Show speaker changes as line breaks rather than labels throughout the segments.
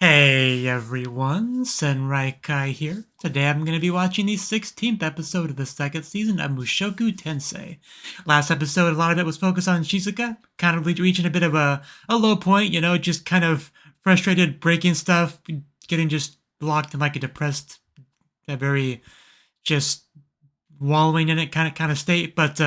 Hey everyone, Senrai here. Today I'm going to be watching the 16th episode of the second season of Mushoku Tensei. Last episode, a lot of it was focused on Shizuka, kind of reaching a bit of a low point, just kind of frustrated, breaking stuff, getting just locked in like a depressed, a very just wallowing in it kind of state. But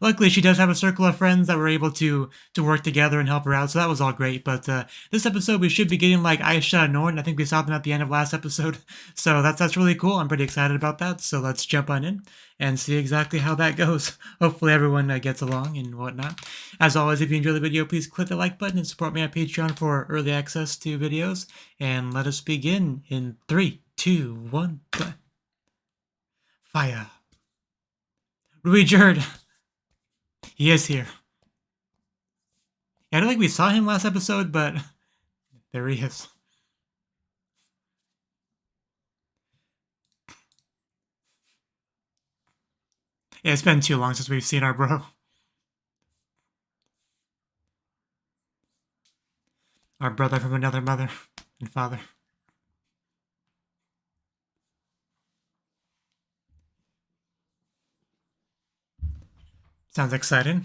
luckily, she does have a circle of friends that were able to work together and help her out. So that was all great. But this episode, we should be getting like Aisha and Norton. I think we saw them at the end of last episode. So that's really cool. I'm pretty excited about that. So let's jump on in and see exactly how that goes. Hopefully, everyone gets along and whatnot. As always, if you enjoy the video, please click the like button and support me on Patreon for early access to videos. And let us begin in 3, 2, 1, go. Fire. Jarold. He is here. I don't think we saw him last episode, but there he is. Yeah, it's been too long since we've seen our bro. Our brother from another mother and father. Sounds exciting.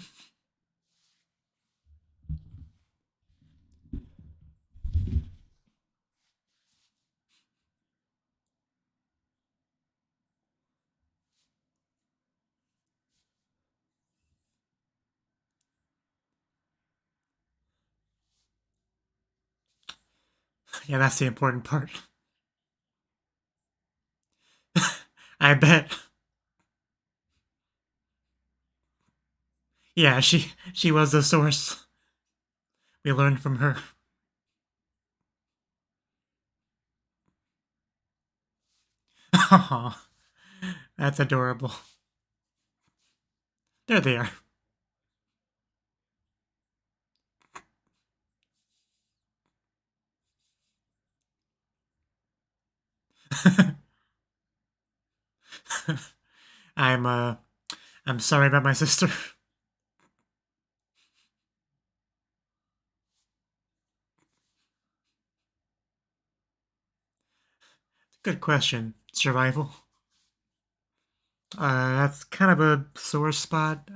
Yeah, that's the important part. I bet. Yeah, she was the source. We learned from her. Aww, that's adorable. There they are. I'm sorry about my sister. Good question. Survival. That's kind of a sore spot.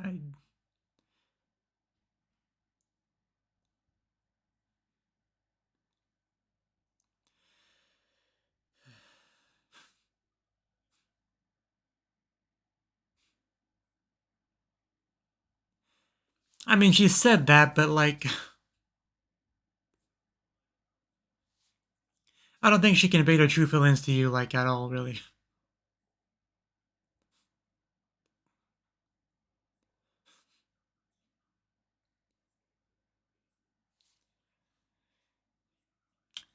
I mean, she said that, but like, I don't think she can convey her true feelings to you, like, at all, really.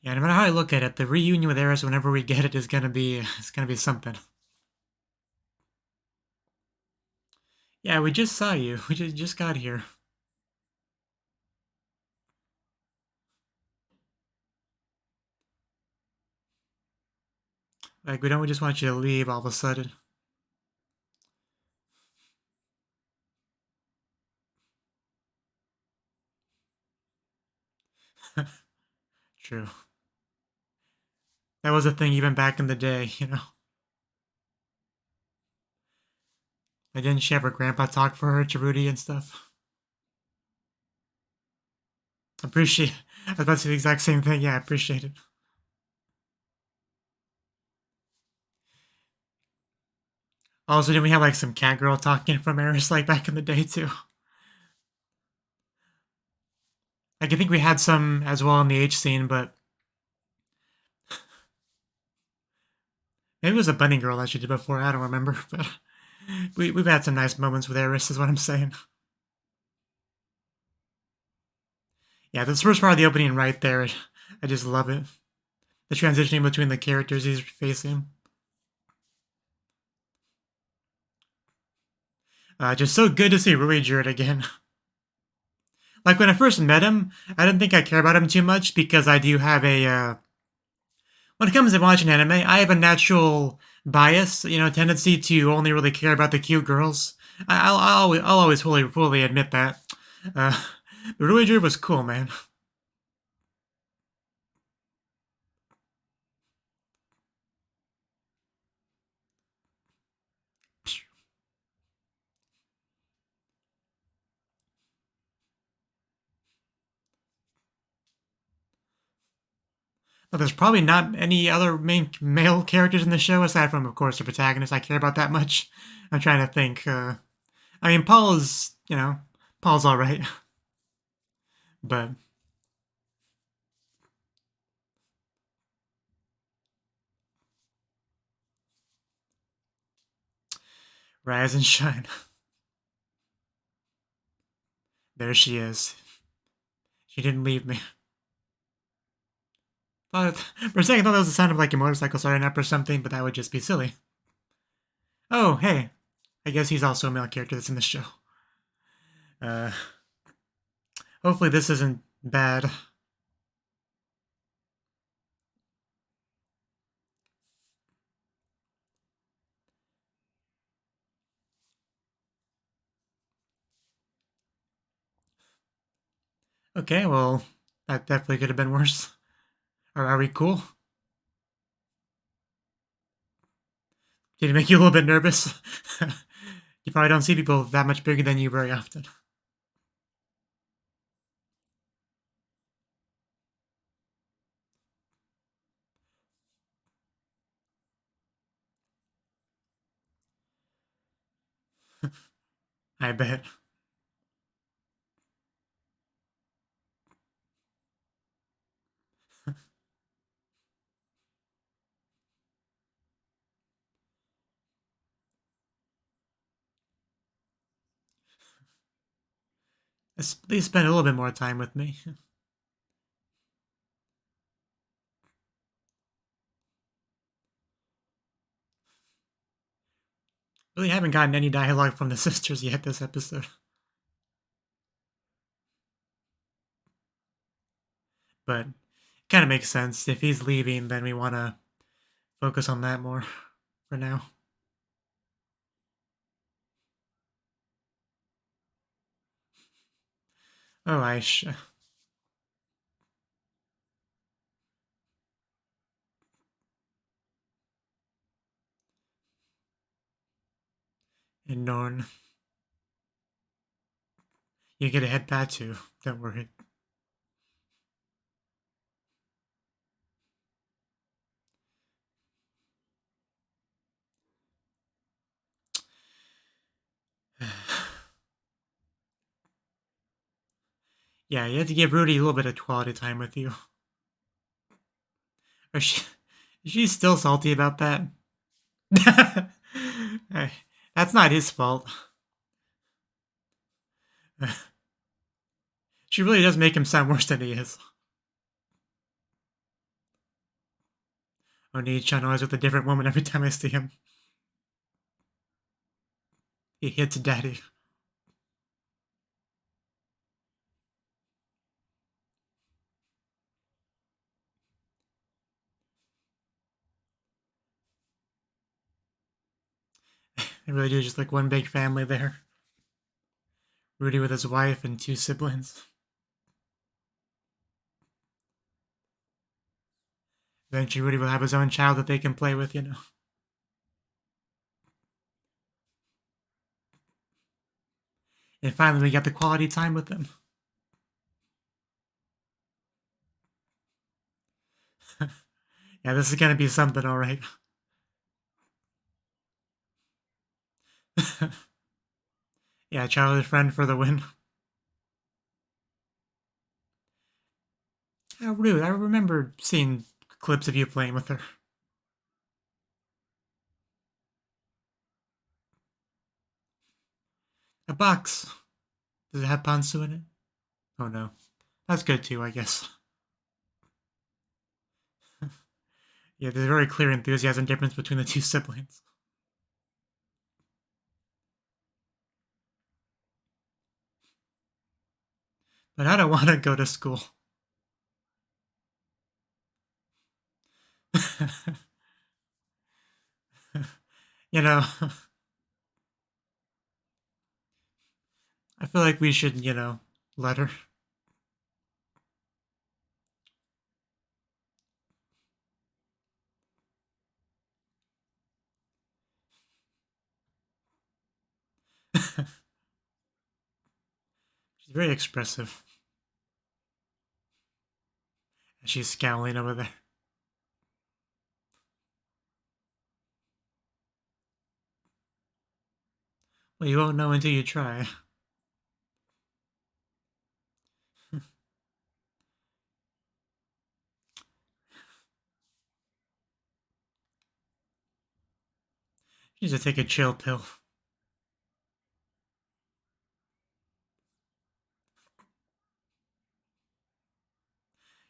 Yeah, no matter how I look at it, the reunion with Eris, whenever we get it, is it's gonna be something. Yeah, we just saw you. We just got here. Like, we don't just want you to leave all of a sudden. True. That was a thing even back in the day. Like, didn't she have her grandpa talk for her to Rudy and stuff? I appreciate. I was about to say the exact same thing. Yeah, I appreciate it. Also, didn't we have like some cat girl talking from Eris like back in the day too? Like, I think we had some as well in the H scene, but maybe it was a bunny girl that she did before. I don't remember, but we've had some nice moments with Eris, is what I'm saying. Yeah, this first part of the opening right there, I just love it. The transitioning between the characters he's facing. Just so good to see Rui Jured again. Like, when I first met him, I didn't think I care about him too much because I do have when it comes to watching anime, I have a natural bias, tendency to only really care about the cute girls. I'll always fully admit that. Uh, Rui Jured was cool, man. Well, there's probably not any other main male characters in the show aside from, of course, the protagonist I care about that much. I'm trying to think. I mean, Paul is, Paul's all right, but rise and shine. There she is. She didn't leave me. For a second, I thought that was the sound of like a motorcycle starting up or something, but that would just be silly. Oh, hey. I guess he's also a male character that's in the show. Hopefully this isn't bad. Okay, well, that definitely could have been worse. Or are we cool? Did it make you a little bit nervous? You probably don't see people that much bigger than you very often. I bet. Please spend a little bit more time with me. Really haven't gotten any dialogue from the sisters yet this episode. But it kind of makes sense. If he's leaving, then we want to focus on that more for now. Oh, Aisha. And Norn. You get a head pat too. Don't worry. Yeah, you have to give Rudy a little bit of quality time with you. Or she's still salty about that. That's not his fault. She really does make him sound worse than he is. Oni-chan always with a different woman every time I see him. He hits daddy. They really do just like one big family there. Rudy with his wife and two siblings. Eventually Rudy will have his own child that they can play with, you know. And finally we got the quality time with them. Yeah, this is gonna be something, alright. Yeah, childhood friend for the win. How rude. I remember seeing clips of you playing with her. A box. Does it have Pansu in it? Oh no. That's good too, I guess. Yeah, there's a very clear enthusiasm difference between the two siblings. But I don't want to go to school. You know, I feel like we should, let her. She's very expressive. She's scowling over there. Well, you won't know until you try. You just take a chill pill.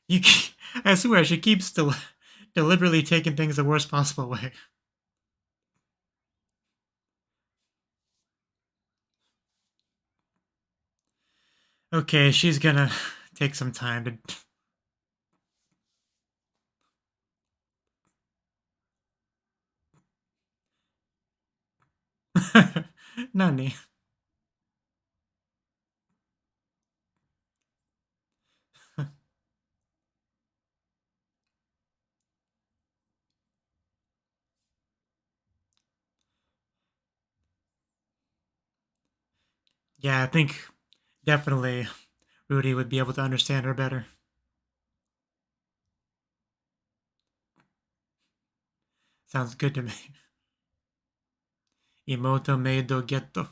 You, I swear, she keeps deliberately taking things the worst possible way. Okay, she's gonna take some time to. Nani. Yeah, I think definitely Rudy would be able to understand her better. Sounds good to me. Imoto meido getto.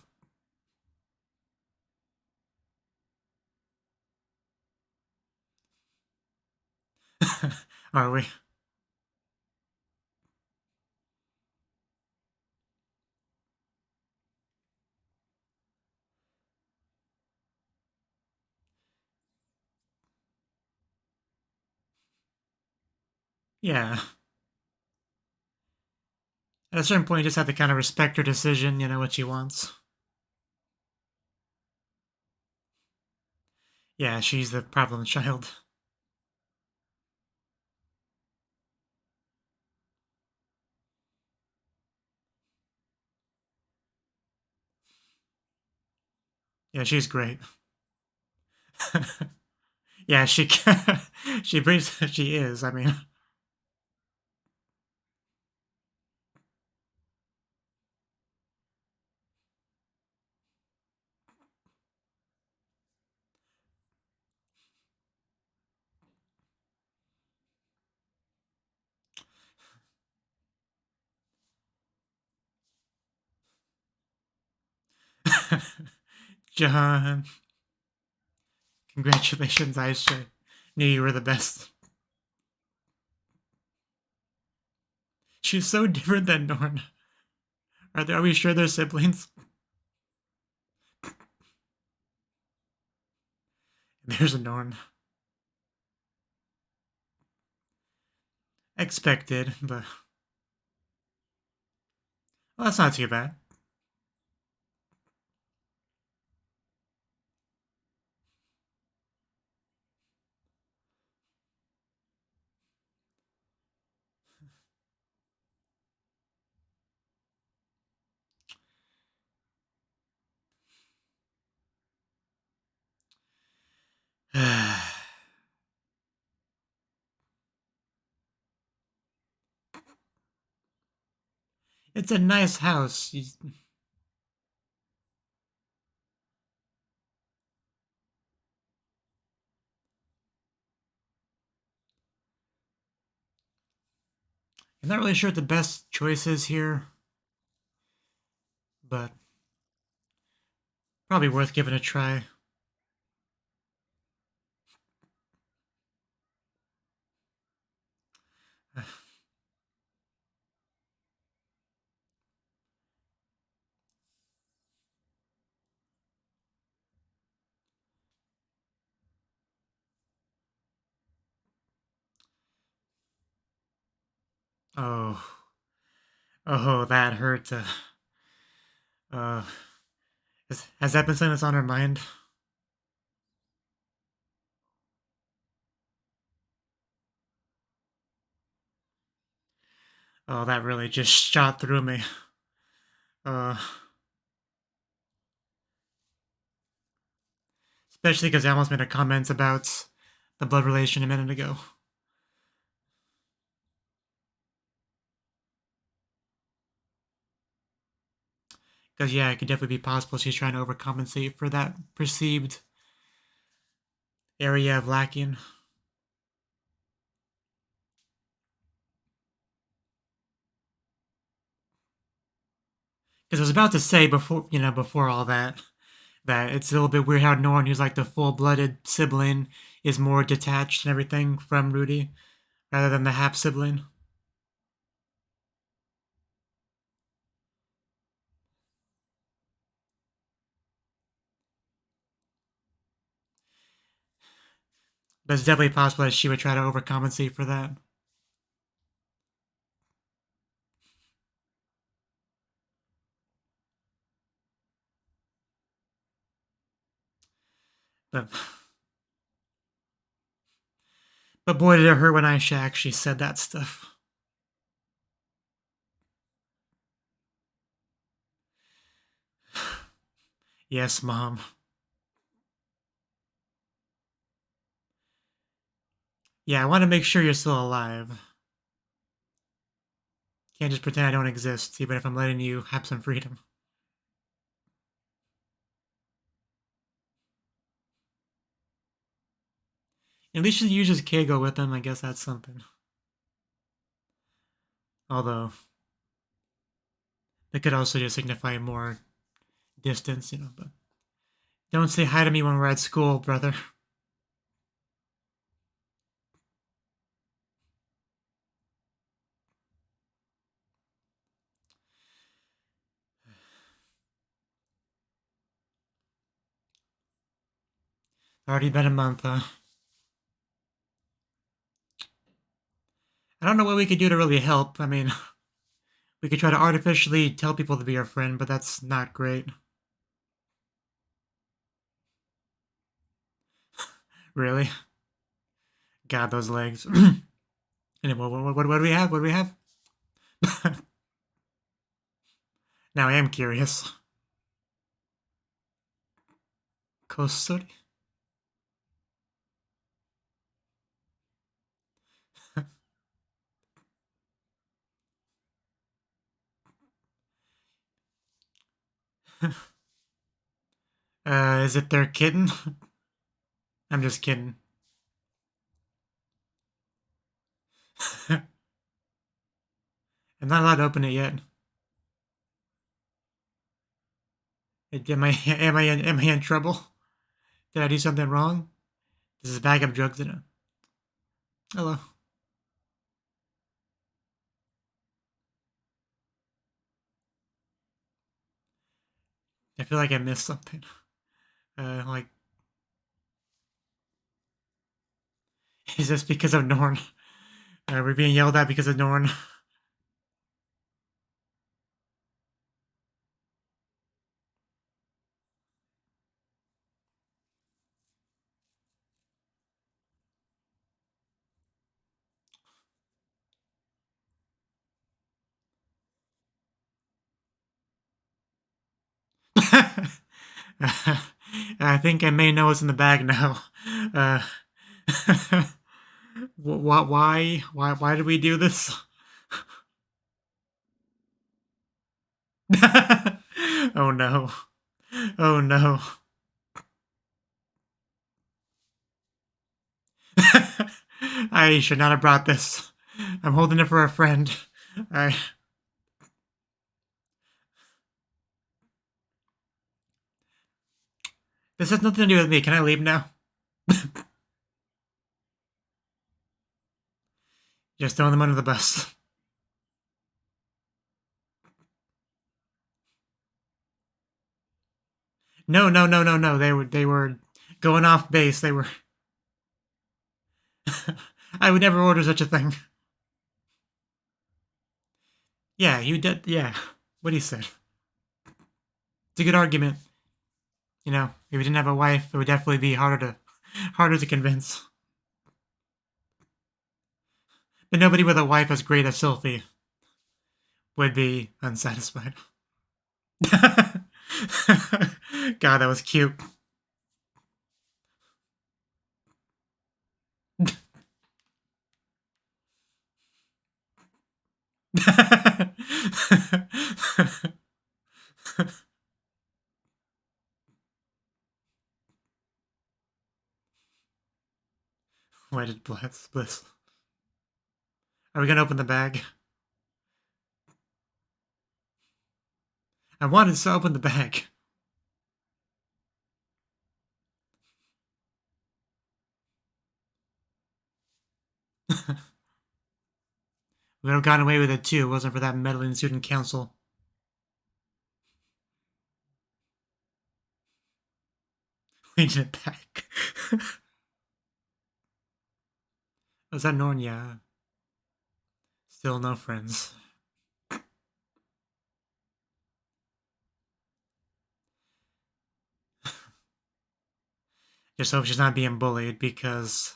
Are we? Yeah. At a certain point, you just have to kind of respect her decision, you know, what she wants. Yeah, she's the problem child. Yeah, she's great. Yeah, she brings, she is, I mean. John, congratulations, Aisha. Knew you were the best. She's so different than Norn. Are we sure they're siblings? There's a Norn. Expected, but well, that's not too bad. It's a nice house. I'm not really sure what the best choice is here, but probably worth giving a try. Oh, oh, that hurt. Uh, has that been something that's on her mind? Oh, that really just shot through me. Uh, Especially because I almost made a comment about the blood relation a minute ago. Because, yeah, it could definitely be possible she's trying to overcompensate for that perceived area of lacking. Because I was about to say before all that, that it's a little bit weird how Norn, who's like the full-blooded sibling, is more detached and everything from Rudy, rather than the half-sibling. But it's definitely possible that she would try to overcompensate for that. But, but boy, did it hurt when Aisha actually said that stuff. Yes, Mom. Yeah, I want to make sure you're still alive. Can't just pretend I don't exist, even if I'm letting you have some freedom. At least she uses Keigo with him, I guess that's something. Although, it could also just signify more distance, but don't say hi to me when we're at school, brother. Already been a month, huh? I don't know what we could do to really help. I mean, we could try to artificially tell people to be our friend, but that's not great. Really? God, those legs. Anyway, what do we have? What do we have? Now I am curious. Kosori? Is it their kitten? I'm just kidding. I'm not allowed to open it yet. Am I in trouble? Did I do something wrong? There's a bag of drugs in it. Hello. I feel like I missed something. Like, is this because of Norn? We're being yelled at because of Norn. I think I may know what's in the bag now. Uh, why did we do this? Oh no. Oh no. I should not have brought this. I'm holding it for a friend. I. This has nothing to do with me. Can I leave now? Just throwing them under the bus. No, no, no, no, no. They were going off base. They were. I would never order such a thing. Yeah, you did. Yeah, what he said. It's a good argument. If we didn't have a wife, it would definitely be harder to convince. But nobody with a wife as great as Sylphie would be unsatisfied. God, that was cute. Why did Bliss? Are we gonna open the bag? I wanted to open the bag. We would have gotten away with it too, wasn't for that meddling student council. We need it back. Was that Norn? Yeah. Still no friends. Just hope she's not being bullied, because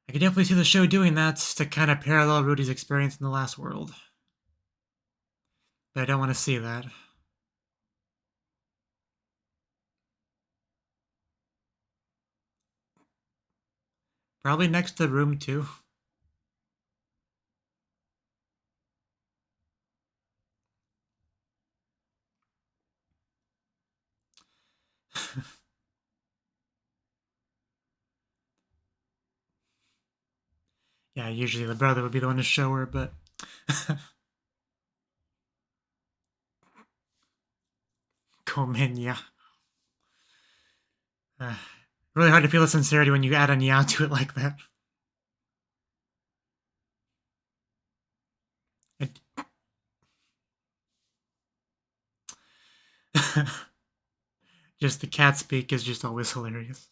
I could definitely see the show doing that to kind of parallel Rudy's experience in the last world. But I don't want to see that. Probably next to room 2. Yeah, usually the brother would be the one to show her, but... Komen, yeah. Really hard to feel the sincerity when you add a nya to it like that. Just the cat speak is just always hilarious.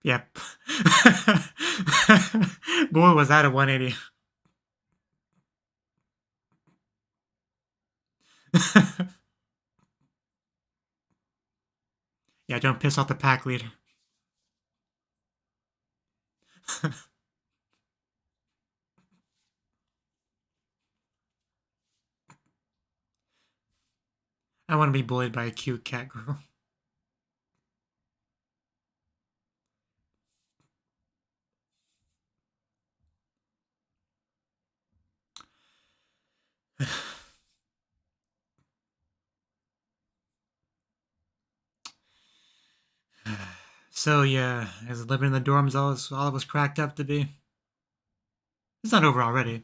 Yep. Boy, was that a 180. Yeah, don't piss off the pack leader. I want to be bullied by a cute cat girl. So yeah, is living in the dorms all it was cracked up to be? It's not over already.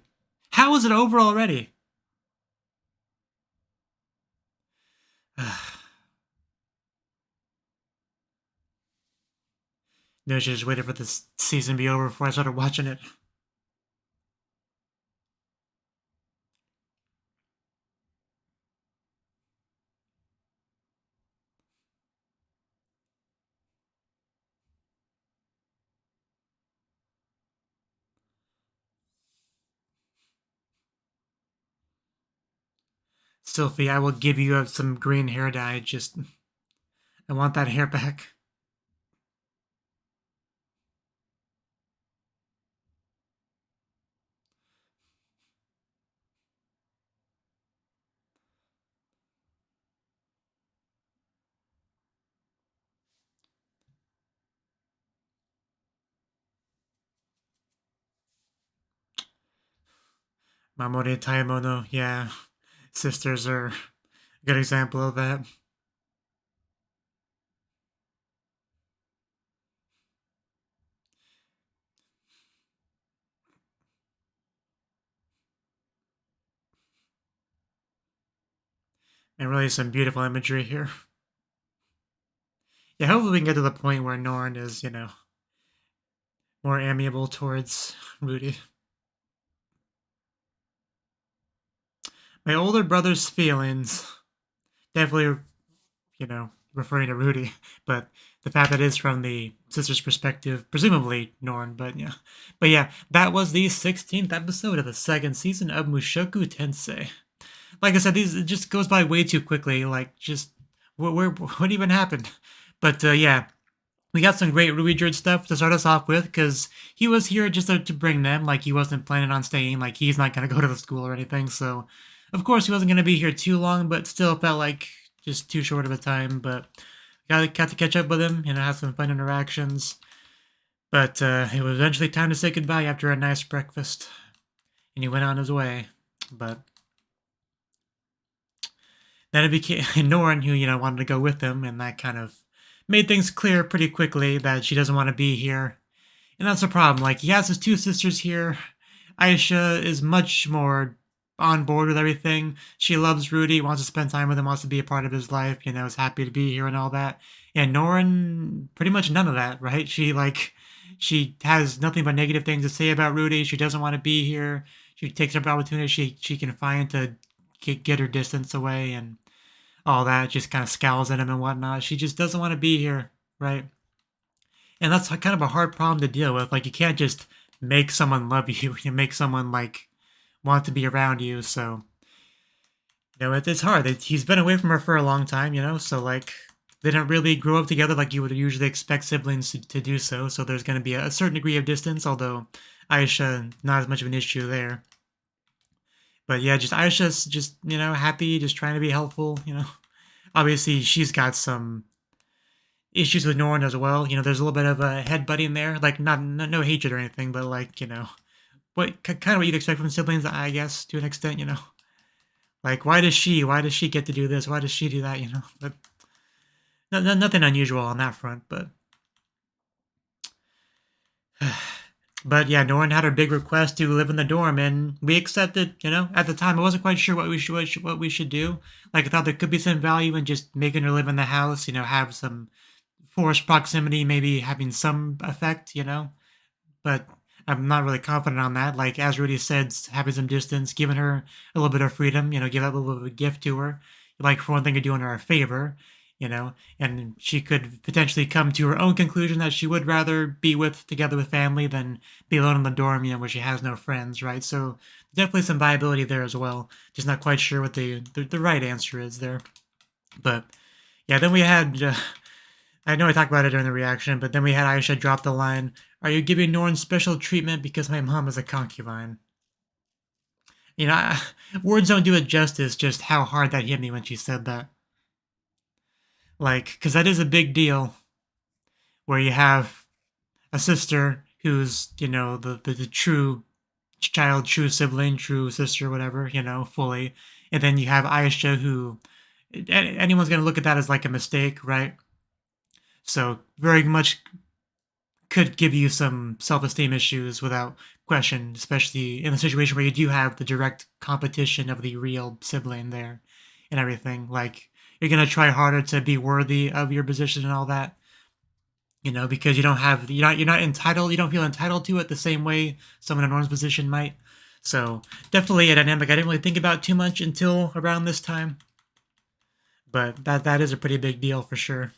How is it over already? No, she just waited for this season to be over before I started watching it. Sophie, I will give you some green hair dye. Just, I want that hair back. Mamori Taimono, yeah. Sisters are a good example of that. And really some beautiful imagery here. Yeah, hopefully we can get to the point where Norn is, more amiable towards Rudy. My older brother's feelings, definitely, referring to Rudy, but the fact that it is from the sister's perspective, presumably Norn, but yeah. But yeah, that was the 16th episode of the second season of Mushoku Tensei. Like I said, it just goes by way too quickly. Like, just what even happened? But yeah, we got some great Ruby Druid stuff to start us off with, because he was here just to bring them. Like, he wasn't planning on staying. Like, he's not going to go to the school or anything. So, of course, he wasn't going to be here too long, but still felt like just too short of a time. But got to catch up with him, have some fun interactions. But it was eventually time to say goodbye after a nice breakfast. And he went on his way. But then it became Norn who, wanted to go with him, and that kind of made things clear pretty quickly that she doesn't want to be here And that's the problem. Like, he has his two sisters here. Aisha is much more on board with everything. She loves Rudy, wants to spend time with him, wants to be a part of his life, is happy to be here and all that. And Norin, pretty much none of that, right? She has nothing but negative things to say about Rudy. She doesn't want to be here. She takes every opportunity she can find to get her distance away and all that. Just kind of scowls at him and whatnot. She just doesn't want to be here, right? And that's kind of a hard problem to deal with. Like, you can't just make someone love you. You make someone like want to be around you. So it's hard. He's been away from her for a long time. So like they don't really grow up together like you would usually expect siblings to do so. So there's going to be a certain degree of distance. Although Aisha, not as much of an issue there. But yeah, just Aisha's just happy, just trying to be helpful. Obviously she's got some issues with Norin as well. There's a little bit of a headbutting there, like not no hatred or anything, but like what kind of what you'd expect from siblings, I guess, to an extent. Like why does she get to do this? Why does she do that? But nothing unusual on that front, but. But yeah, Norin had her big request to live in the dorm, and we accepted. At the time, I wasn't quite sure what we should do. Like I thought there could be some value in just making her live in the house. Have some forced proximity, maybe having some effect. But I'm not really confident on that. Like as Rudy said, having some distance, giving her a little bit of freedom. Give that little bit of a gift to her. Like for one thing, you're doing her a favor. And she could potentially come to her own conclusion that she would rather be together with family than be alone in the dorm, where she has no friends, right? So definitely some viability there as well. Just not quite sure what the right answer is there. But yeah, then we had, I know I talked about it during the reaction, but then we had Aisha drop the line, "Are you giving Norin special treatment because my mom is a concubine?" Words don't do it justice just how hard that hit me when she said that. Like, because that is a big deal where you have a sister who's, the true child, true sibling, true sister, whatever, fully. And then you have Aisha who, anyone's going to look at that as like a mistake, right? So very much could give you some self-esteem issues without question, especially in a situation where you do have the direct competition of the real sibling there and everything. Like, you're going to try harder to be worthy of your position and all that, because you're not entitled, you don't feel entitled to it the same way someone in Norm's position might. So definitely a dynamic I didn't really think about too much until around this time. But that is a pretty big deal for sure.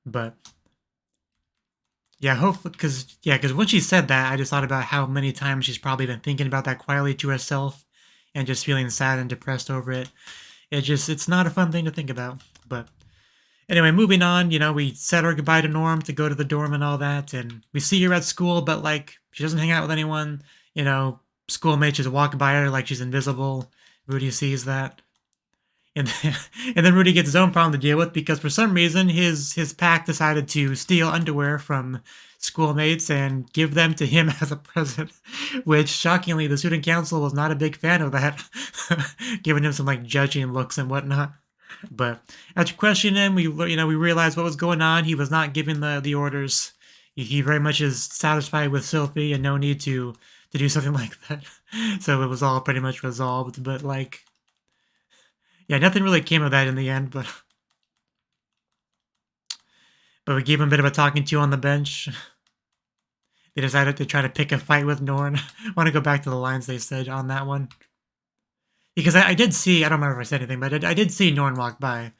But yeah, hopefully, because when she said that, I just thought about how many times she's probably been thinking about that quietly to herself and just feeling sad and depressed over it. It's not a fun thing to think about. But anyway, moving on, we said our goodbye to Norm to go to the dorm and all that, and we see her at school, but like she doesn't hang out with anyone. Schoolmates just walk by her like she's invisible. Rudy sees that. And then Rudy gets his own problem to deal with because for some reason his pack decided to steal underwear from schoolmates and give them to him as a present, which shockingly the student council was not a big fan of that, giving him some like judging looks and whatnot. But after questioning him, we realized what was going on. He was not giving the orders. He very much is satisfied with Sylphie and no need to do something like that. So it was all pretty much resolved. But like, yeah, nothing really came of that in the end. But we gave him a bit of a talking to on the bench. They decided to try to pick a fight with Norn. I want to go back to the lines they said on that one. Because I did see, I don't remember if I said anything, but I did see Norn walk by,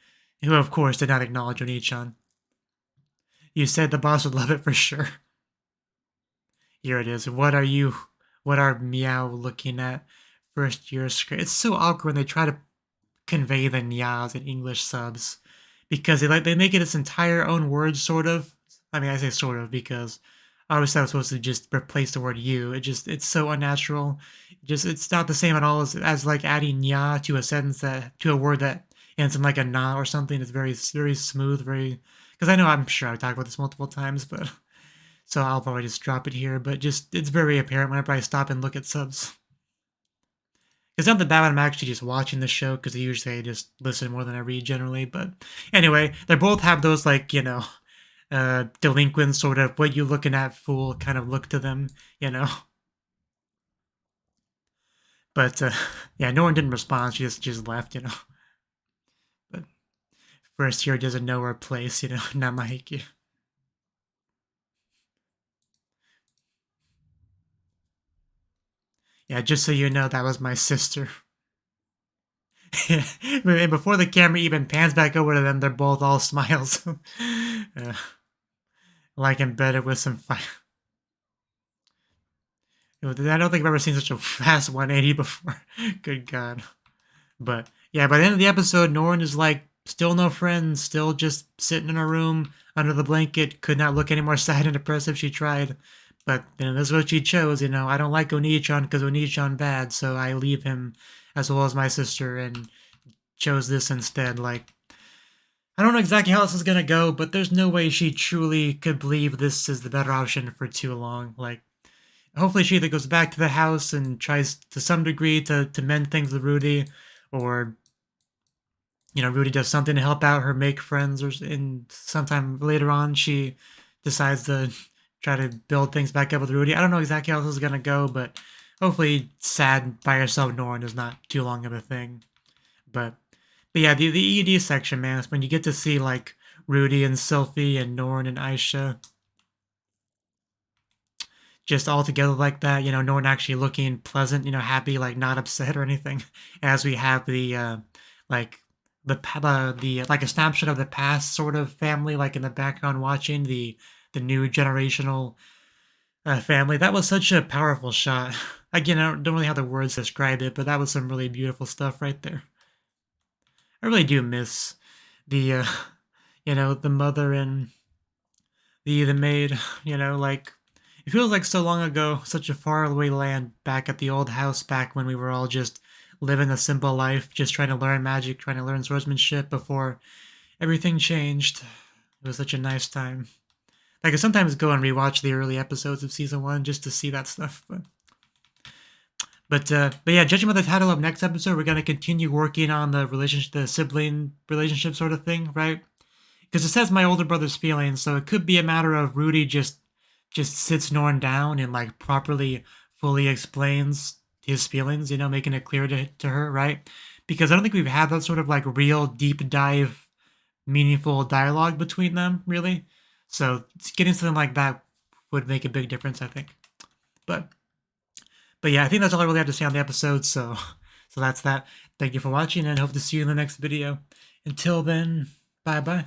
who of course did not acknowledge Oni-chan. You said the boss would love it for sure. Here it is. What are Meow looking at? First year script. It's so awkward when they try to convey the Nyaos in English subs. Because they make it its entire own word, sort of. I mean, I say sort of because obviously I was supposed to just replace the word you. It's so unnatural. It's not the same at all as like adding nya to a sentence to a word that ends in like a na or something. It's very, very smooth, because I'm sure I've talked about this multiple times, but so I'll probably just drop it here. But it's very apparent whenever I stop and look at subs. It's not that bad when I'm actually just watching the show, because usually I just listen more than I read generally. But anyway, they both have those like delinquent sort of what you looking at fool kind of look to them, you know. But yeah, no one didn't respond. She just left, you know. But first year doesn't know her place, you know. Namahiki. Yeah, just so you know, that was my sister. And before the camera even pans back over to them, they're both all smiles. Like embedded with some fire. I don't think I've ever seen such a fast 180 before. Good God. But yeah, by the end of the episode, Norn is like, still no friends, still just sitting in her room under the blanket, could not look any more sad and depressed if she tried. But this is what she chose, you know. I don't like Oni-chan because Oni-chan bad, so I leave him as well as my sister and chose this instead. Like, I don't know exactly how this is gonna go, but there's no way she truly could believe this is the better option for too long. Like, hopefully she either goes back to the house and tries to some degree to mend things with Rudy, or you know, Rudy does something to help out her make friends, or in sometime later on she decides to try to build things back up with Rudy. I don't know exactly how this is gonna go, but hopefully sad by herself Norn is not too long of a thing. But yeah, the ED section, man, is when you get to see like Rudy and Sylphie and Norn and Aisha just all together like that, you know, Norn actually looking pleasant, you know, happy, like not upset or anything, as we have the like the like a snapshot of the past sort of family, like in the background watching the new generational family. That was such a powerful shot. Again, I don't really have the words to describe it, but that was some really beautiful stuff right there. I really do miss the you know, the mother and the maid, you know, like it feels like so long ago, such a faraway land, back at the old house, back when we were all just living a simple life, just trying to learn magic, trying to learn swordsmanship before everything changed. It was such a nice time. I could sometimes go and rewatch the early episodes of season 1 just to see that stuff. But yeah, judging by the title of next episode, we're gonna continue working on the relationship, the sibling relationship sort of thing, right? Because it says my older brother's feelings, so it could be a matter of Rudy just sits Norn down and like properly, fully explains his feelings, you know, making it clear to her, right? Because I don't think we've had that sort of like real deep dive, meaningful dialogue between them, really. So getting something like that would make a big difference, I think. But yeah, I think that's all I really have to say on the episode. So that's that. Thank you for watching, and hope to see you in the next video. Until then, bye bye.